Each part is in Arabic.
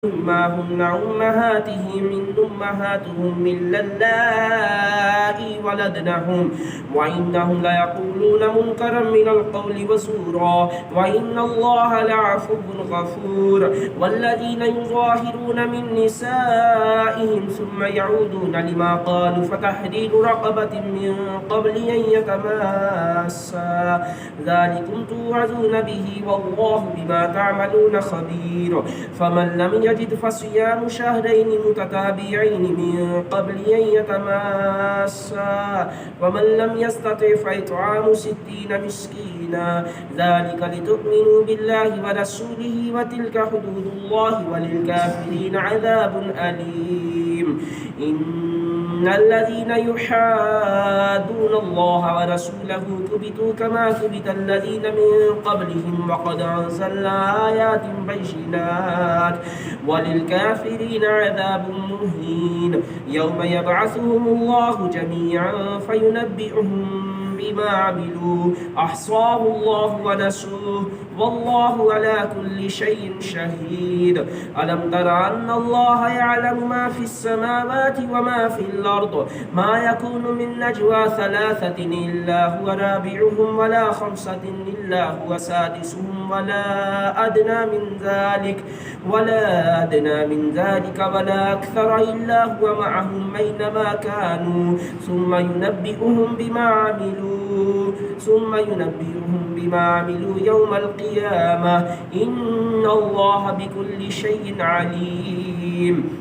ما هن أمهاتهم إلا اللائي ولدنهم وإنهم ليقولون منكرا من القول وزورا وإن الله لعفو غفور والذين يظاهرون من نسائهم ثم يعودون لما قالوا فتحرير رقبة من قبل أن يتماسا ذلكم توعظون به والله بما تعملون خبير فمن لم يجد فصيام شهرين متتابعين من قبل أن يتماسا ومن لم يستطع فإطعام 60 مسكينا ذلك لتؤمنوا بالله ورسوله وتلك حدود الله وللكافرين عذاب أليم إن الذين يحادون الله ورسوله كبتوا كما كبت الذين من قبلهم وقد أنزلنا آيات بينات وللكافرين عذاب مهين يوم يبعثهم الله جميعا فينبئهم بما عملوا أحصاه الله ونسوه والله على كل شيء شهيد ألم تر أن الله يعلم ما في السماوات وما في الأرض ما يكون من نجوى 3 إلا هو رابعهم ولا 5 إلا هو سادسهم ولا أدنى من ذلك ولا أكثر إلا هو معهم أينما كانوا ثم ينبئهم بما عملوا يوم القيامة إن الله بكل شيء عليم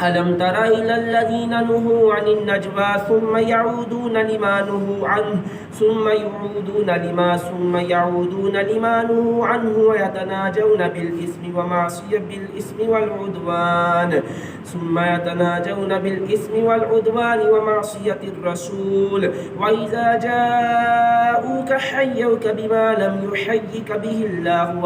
ألم تر إلى الذين نهوا عن النجوى ثم يعودون لما نهوا عنه ثم يعودون لما نهوا عنه ويتناجون بالإثم والعدوان ومعصية الرسول وإذا جاءوك حيوك بما لم يحيك به الله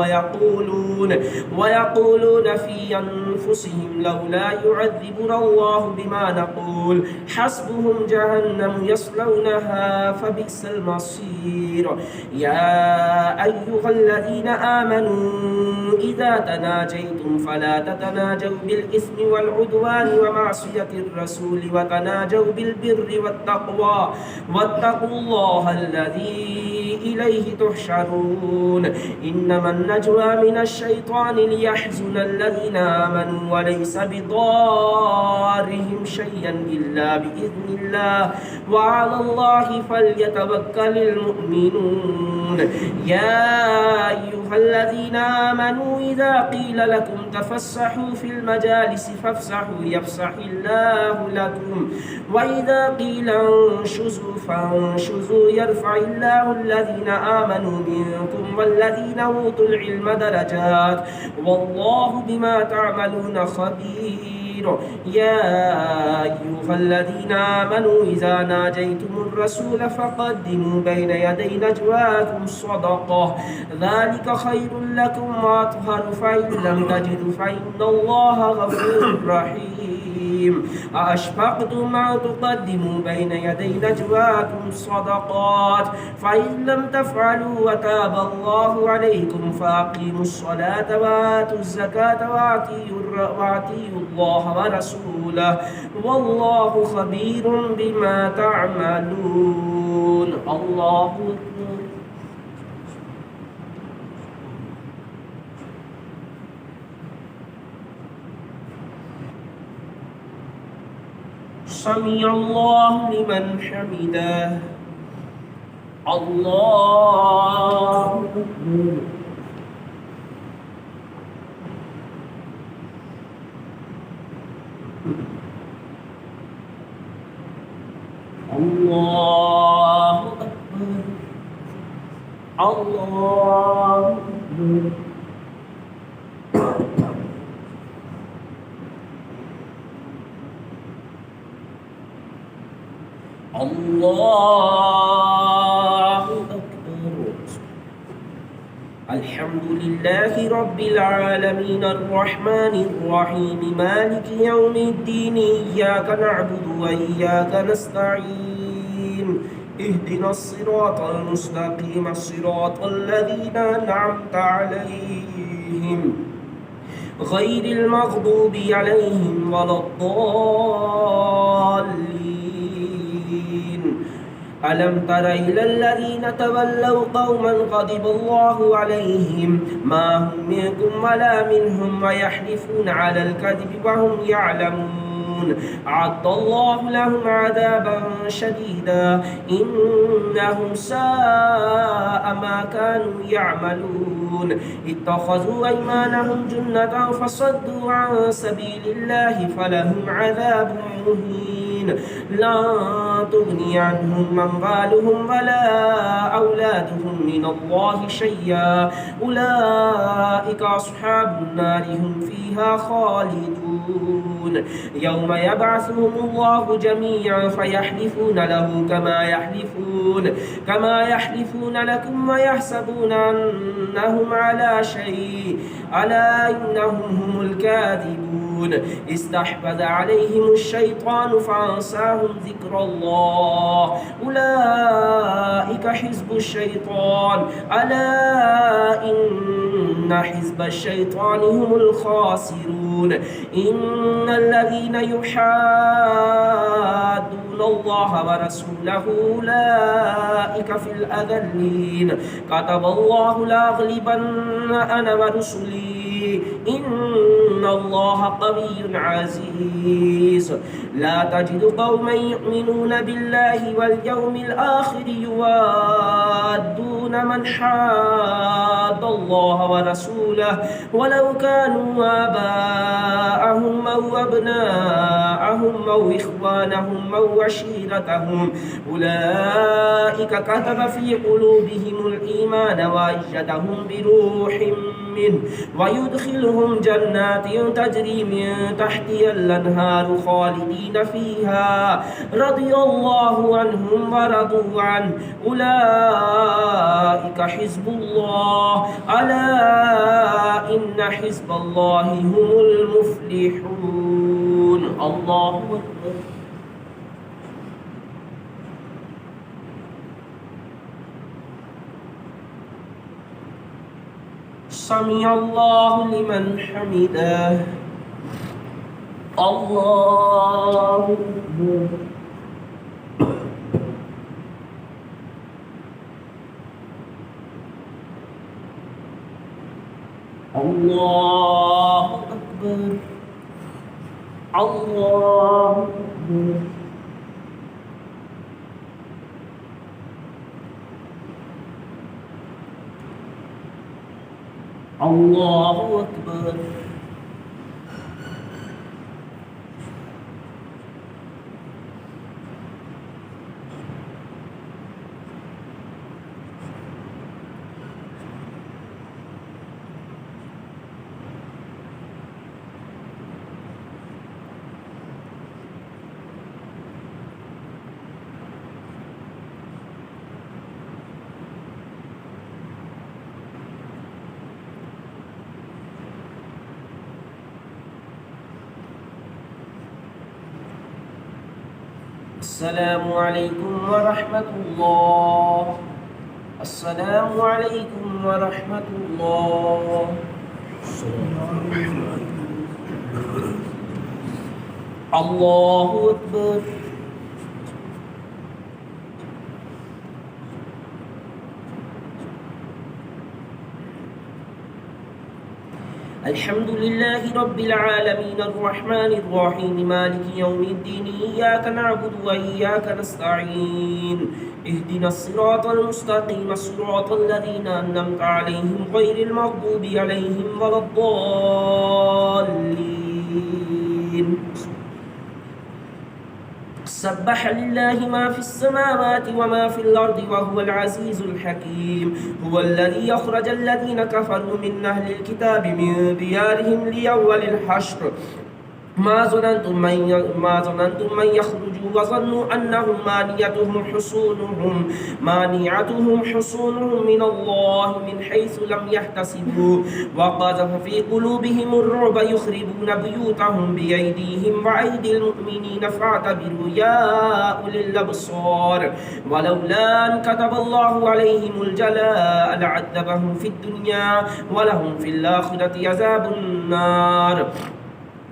ويقولون في أنفسهم لولا يعذبنا الله بما نقول حسبهم جهنم يصلونها فبئس المصير يا أيها الذين آمنوا إذا تناجيتم فلا تتناجوا بالإثم والعدوان ومعصية الرسول وتناجوا بالبر والتقوى واتقوا الله الذي إليه تحشرون إنما النجوى من الشيطان ليحزن الذين آمنوا وليس بضارهم شيئا إلا بإذن الله وعلى الله فليتوكل المؤمنون يا أيها الذين آمنوا إذا قيل لكم تفسحوا في المجالس فافسحوا يفسح الله لكم وإذا قيل انشزوا فانشزوا يرفع الله الذين آمنوا منكم والذين أوتوا العلم درجات والله بما تعملون خبير يا أيها الذين آمنوا إذا ناجيتم الرسول فقدموا بين يدي نجواكم صدقة ذلك خير لكم وأطهر فإن لم تجدوا فإن الله غفور رحيم أأشفقتم أن تقدموا بين يدي نجواكم صدقات فإن لم تفعلوا وتاب الله عليكم فأقيموا الصلاة وآتوا الزكاة وأطيعوا الله ورسوله والله خبير بما تعملون الله أكبر سمع الله لمن حمده الله أكبر الله أكبر الله أكبر الله أكبر الحمد لله رب العالمين الرحمن الرحيم مالك يوم الدين إياك نعبد وإياك نستعين اهدنا الصراط المستقيم صراط الذين أنعمت عليهم غير المغضوب عليهم ولا الضالين. ألم تر إلى الذين تولوا قوما غضب الله عليهم ما هم منكم ولا منهم ويحلفون على الكذب وهم يعلمون أعد الله لهم عذابا شديدا إنهم ساء ما كانوا يعملون اتخذوا أيمانهم جنة فصدوا عن سبيل الله فلهم عذاب مهين لا تغني عنهم أموالهم ولا أولادهم من الله شيئا أولئك أصحاب النار هم فيها خالدون يوم يبعثهم الله جميعا فيحلفون له كما يحلفون لكم ويحسبون أنهم على شيء ألا إنهم هم الكاذبون استحوذ عليهم الشيطان فأنساهم ذكر الله أولئك حزب الشيطان ألا إن حزب الشيطان هم الخاسرون إن الذين يحادون الله ورسوله أولئك في الأذلين كتب الله لأغلبن أنا ورسلي إن الله قوي عزيز لا تجد قوما يؤمنون بالله واليوم الآخر يوادون من حاد الله ورسوله ولو كانوا آباءهم أو أبناءهم أو إخوانهم أو عشيرتهم أولئك كتب في قلوبهم الإيمان وأيدهم بروح منه ويدخلهم جنات تجري من تحتها الأنهار خالدين فيها رضي الله عنهم ورضوا عنه أولئك حزب الله ألا إن حزب الله هم المفلحون الله أكبر سمع الله لمن حمده الله أكبر الله أكبر الله أكبر الله أكبر السلام عليكم ورحمة الله السلام عليكم ورحمة الله الله أكبر الحمد لله رب العالمين الرحمن الرحيم مالك يوم الدين إياك نعبد وإياك نستعين اهدنا الصراط المستقيم صراط الذين أنعمت عليهم غير المغضوب عليهم ولا الضالين سبح لله ما في السماوات وما في الأرض وهو العزيز الحكيم هو الذي أخرج الذين كفروا من أهل الكتاب من ديارهم لأول الحشر ما ظننتم من يخرجوا وظنوا أنهم مانعتهم حصونهم من الله من حيث لم يحتسبوا وقذف في قلوبهم الرعب يخربون بيوتهم بأيديهم وأيدي المؤمنين فاعتبروا يا أولي الأبصار ولولا أن كتب الله عليهم الجلاء لعذبهم في الدنيا ولهم في الآخرة عذاب النار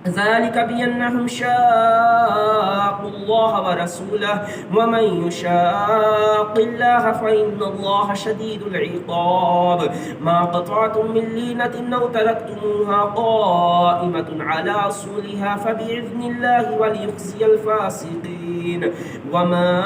ذلك بأنهم شاقوا الله ورسوله ومن يشاق الله فإن الله شديد العقاب ما قطعتم من لينة أو تركتموها قائمة على أصولها فبإذن الله وليخزي الفاسقين وما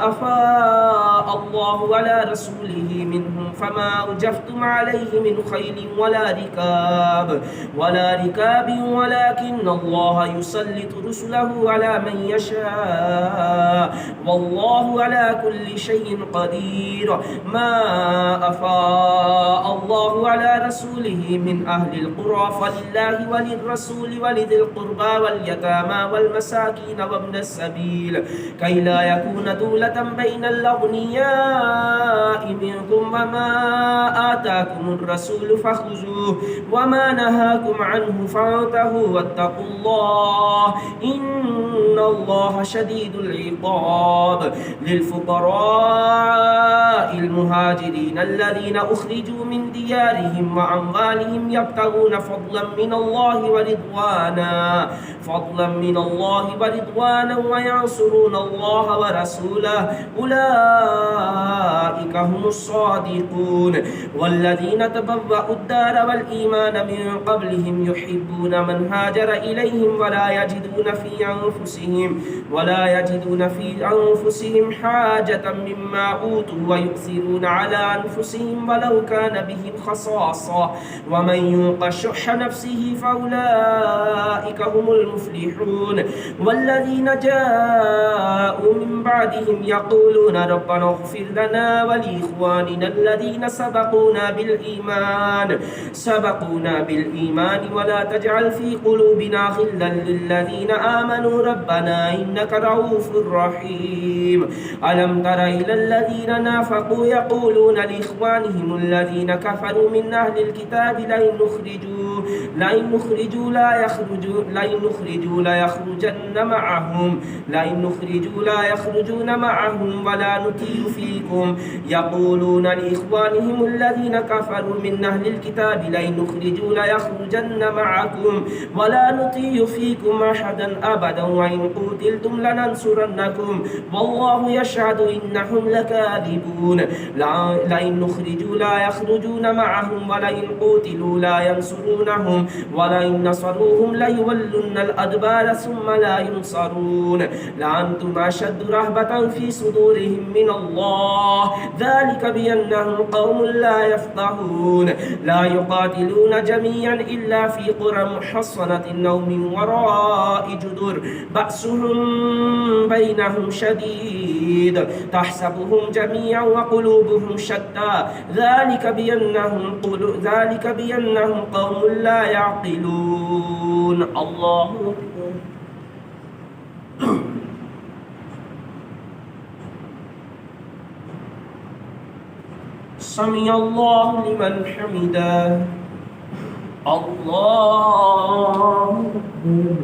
أفاء الله على رسوله منهم فما أوجفتم عليه من خيل ولا ركاب ولكن الله يسلط رسله على من يشاء والله على كل شيء قدير ما أفاء الله على رسوله من أهل القرى فلله وللرسول ولذي القربى واليتامى والمساكين وابن السبيل كي لا يكون دولة بين الأغنياء منكم وما آتاكم الرسول فخذوه وما نهاكم عنه فانتهوا واتقوا الله إن الله شديد العقاب للفقراء المهاجرين الذين أخرجوا من ديارهم وأموالهم يبتغون فضلا من الله ورضوانا وينصرون الله ورسوله أولئك هم الصادقون والذين تبوأوا الدار والإيمان من قبلهم يحبون من هاجر إليهم ولا يجدون في أنفسهم حاجة مما أوتوا ويؤثرون على أنفسهم ولو كان بهم خصاصة ومن يوق شح نفسه فأولئك هم المفلحون والذين جاءوا من بعدهم يقولون ربنا اغفر لنا ولإخواننا الذين سبقونا بالإيمان ولا تجعل في قلوبنا غلا للذين آمنوا ربنا إنك رؤوف رحيم ألم تر إلى الذين نافقوا يقولون لإخوانهم الذين كفروا من أهل الكتاب لئن نخرجوا لا يخرجون معهم ولا نطيع فيكم يقولون لإخوانهم الذين كفروا من أهل الكتاب لئن نخرجوا لا يخرجن معكم ولا نطيع فيكم أحدا أبدا وإن قتلتم لننصرنكم والله يشهد إنهم لكاذبون لئن نخرجوا لا يخرجون معهم ولئن قتلوا لا ينصرونهم ولئن نصروهم ليولن الأدبار ثم لا ينصرون لأنتم أشد رهبة في صدورهم من الله ذلك بأنهم قوم لا يفقهون لا يقاتلون جميعا إلا في قرى محصنة أو من وراء جدر بأسهم بينهم شديد تحسبهم جميعا وقلوبهم شتى ذلك بأنهم قوم لا يعقلون الله أكبر سمع الله لمن حمده الله أكبر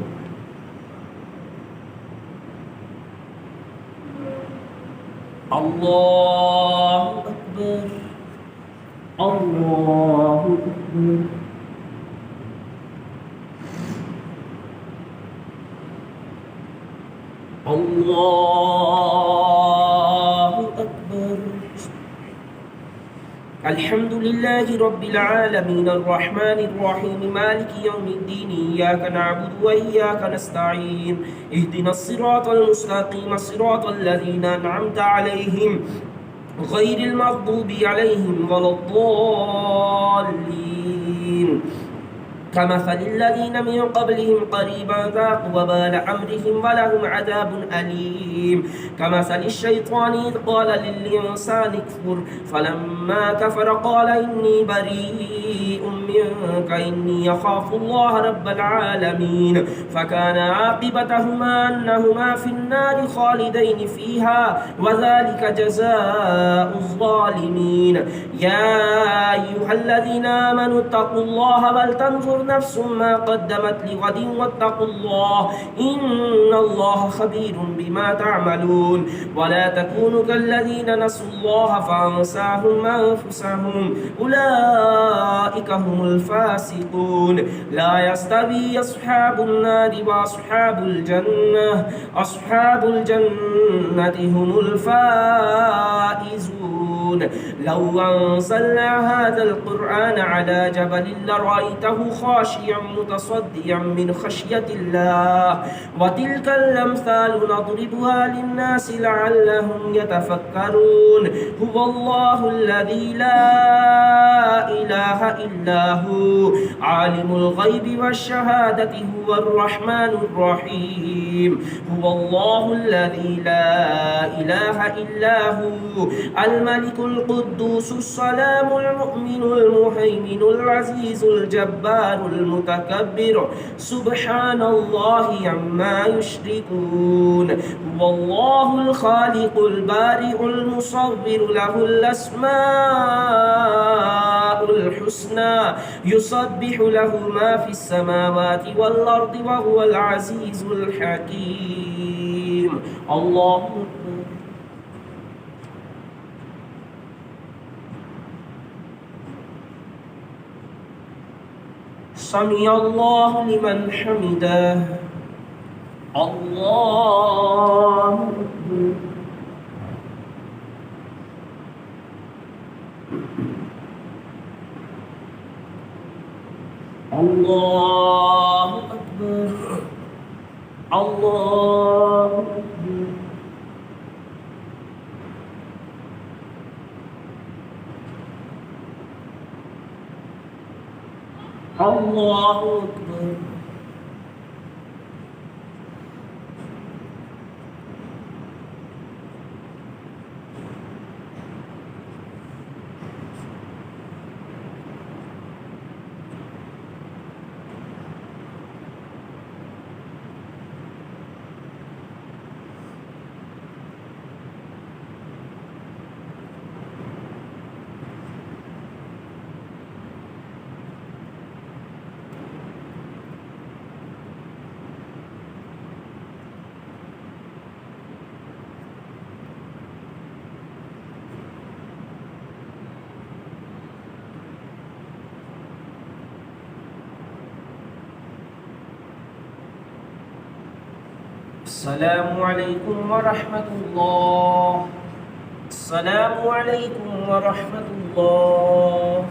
الله أكبر الله أكبر الله أكبر الحمد لله رب العالمين الرحمن الرحيم مالك يوم الدين إياك نعبد وإياك نستعين اهدنا الصراط المستقيم صراط الذين أنعمت عليهم غير المغضوب عليهم ولا الضالين كمثل الذين من قبلهم قريبا ذاقوا وبال أمرهم ولهم عذاب أليم كمثل الشيطان إذ قال للإنسان اكفر فلما كفر قال إني بريء منك إني أخاف الله رب العالمين. فكان عاقبتهما أنهما في النار خالدين فيها وذلك جزاء الظالمين. يا أيها الذين آمنوا اتقوا الله ولتنظر نفس ما قدمت لغد واتقوا الله إن الله خبير بما تعملون. ولا تكونوا كالذين نسوا الله فأنساهم أنفسهم أولئك هم الفاسقون. لا يستوي أصحاب النار وأصحاب الجنة أصحاب الجنة هم الفائزون. لو أنزلنا هذا القرآن على جبل لرأيته خاشعا متصدعا من خشية الله. وتلك الأمثال نضربها للناس لعلهم يتفكرون. هو الله الذي لا إله إلا هو عالم الغيب والشهادة هو الرحمن الرحيم. هو الله الذي لا إله إلا هو الملك القدوس السلام المؤمن المهيمن العزيز الجبار المتكبر سبحان الله عما يشركون. هو الله الخالق البارئ المصور له الأسماء الحسنى يسبح له ما في السماوات والأرض وهو العزيز الحكيم. الله أكبر. سمع الله لمن حمده. الله أكبر. الله أكبر. الله أكبر. الله أكبر. السلام عليكم ورحمة الله. السلام عليكم ورحمة الله.